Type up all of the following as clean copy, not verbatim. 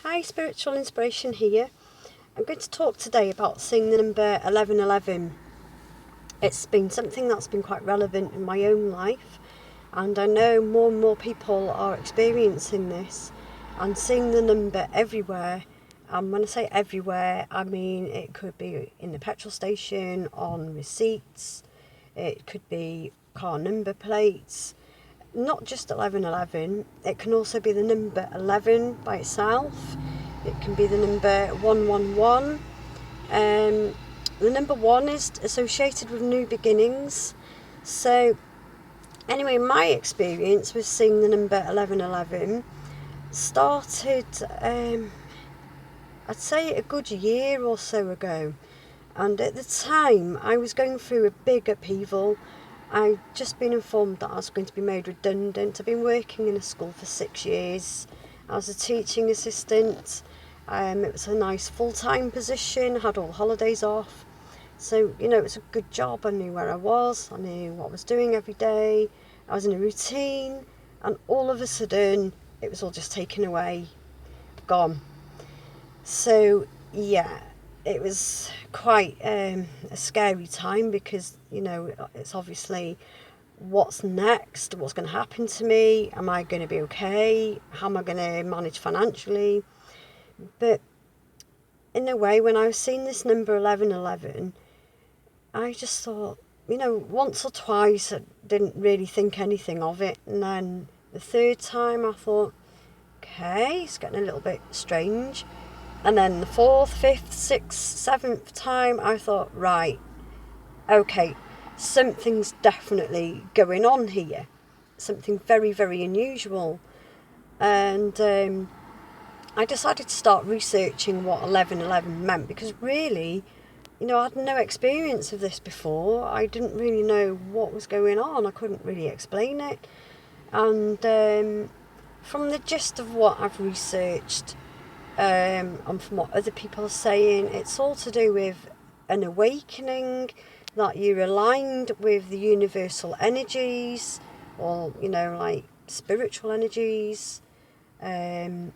Hi, Spiritual Inspiration here. I'm going to talk today about seeing the number 1111. It's been something that's been quite relevant in my own life, and I know more and more people are experiencing this and seeing the number everywhere. And when I say everywhere, I mean it could be in the petrol station, on receipts, it could be car number plates. Not just 1111, it can also be the number 11 by itself. It can be the number 111. The number 1 is associated with new beginnings. So anyway, my experience with seeing the number 1111 started, I'd say a good year or so ago. And at the time, I was going through a big upheaval. I'd just been informed that I was going to be made redundant. I've been working in a school for 6 years. I was a teaching assistant. It was a nice full-time position. I had all holidays off. So, it was a good job. I knew where I was. I knew what I was doing every day. I was in a routine. And all of a sudden, it was all just taken away, gone. So, yeah, it was quite a scary time because, it's obviously what's next, what's going to happen to me, am I going to be okay, how am I going to manage financially. But in a way, when I was seeing this number 1111, I just thought, once or twice I didn't really think anything of it, and then the third time I thought, okay, it's getting a little bit strange. And then the fourth, fifth, sixth, seventh time, I thought, right, okay, something's definitely going on here. Something very, very unusual. And I decided to start researching what 1111 meant because really, I had no experience of this before. I didn't really know what was going on. I couldn't really explain it. And from the gist of what I've researched, and from what other people are saying, it's all to do with an awakening, that you're aligned with the universal energies, or like spiritual energies, your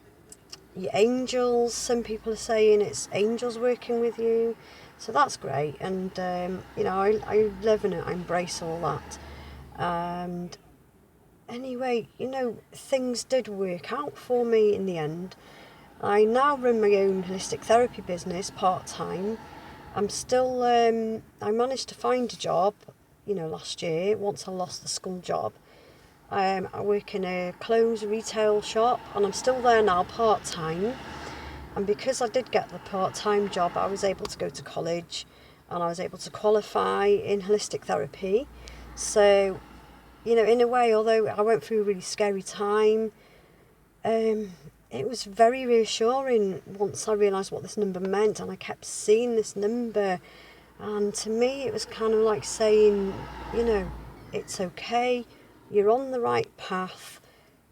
angels. Some people are saying it's angels working with you, so that's great. And I live in it. I embrace all that. And anyway, things did work out for me in the end. I now run my own holistic therapy business part-time. I'm still, I managed to find a job, last year, once I lost the school job. I work in a clothes retail shop and I'm still there now part-time. And because I did get the part-time job, I was able to go to college and I was able to qualify in holistic therapy. So, in a way, although I went through a really scary time, it was very reassuring once I realised what this number meant, and I kept seeing this number, and to me it was kind of like saying, it's okay, you're on the right path,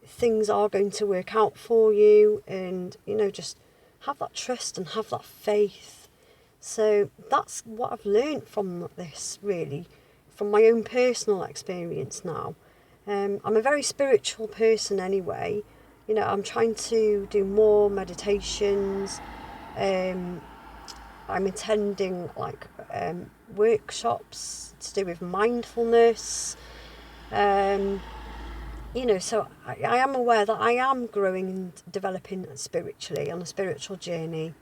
things are going to work out for you, and just have that trust and have that faith. So that's what I've learned from this, really, from my own personal experience now. I'm a very spiritual person anyway. I'm trying to do more meditations. I'm attending workshops to do with mindfulness. So I am aware that I am growing and developing spiritually on a spiritual journey.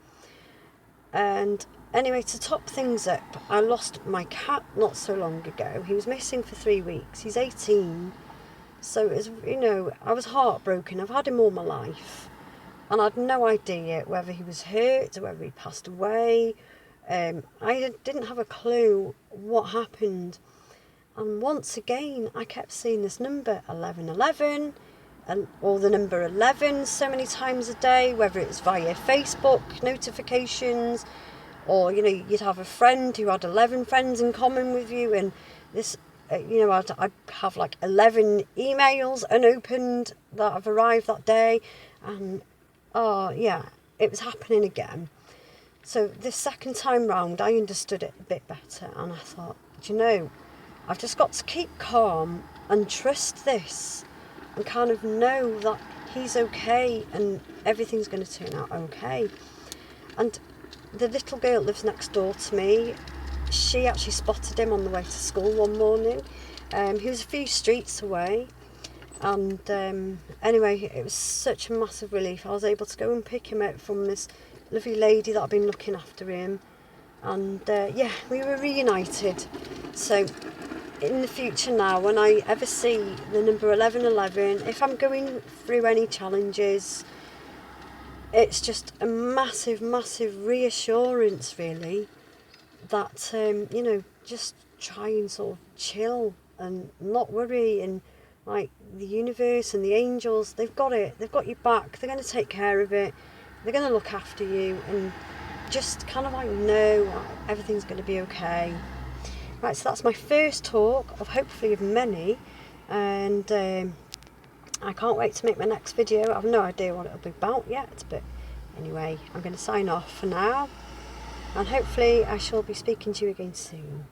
And anyway, to top things up, I lost my cat not so long ago. He was missing for 3 weeks. He's 18. So it was, I was heartbroken. I've had him all my life. And I had no idea whether he was hurt or whether he passed away. I didn't have a clue what happened. And once again, I kept seeing this number 1111 or the number 11 so many times a day, whether it's via Facebook notifications or, you'd have a friend who had 11 friends in common with you, and this, I'd have 11 emails unopened that have arrived that day, and it was happening again. So this second time round, I understood it a bit better, and I thought, I've just got to keep calm and trust this, and kind of know that he's okay and everything's going to turn out okay. And the little girl that lives next door to me, she actually spotted him on the way to school one morning. He was a few streets away, and anyway, it was such a massive relief. I was able to go and pick him up from this lovely lady that had been looking after him, and yeah, we were reunited. So in the future now, when I ever see the number 1111, if I'm going through any challenges, it's just a massive, massive reassurance, really, that, you know, just try and sort of chill and not worry. And like the universe and the angels, they've got it, they've got your back, they're going to take care of it, they're going to look after you, and just kind of like know everything's going to be okay. Right, so that's my first talk of hopefully of many, and I can't wait to make my next video. I have no idea what it'll be about yet, but anyway, I'm going to sign off for now, and hopefully I shall be speaking to you again soon.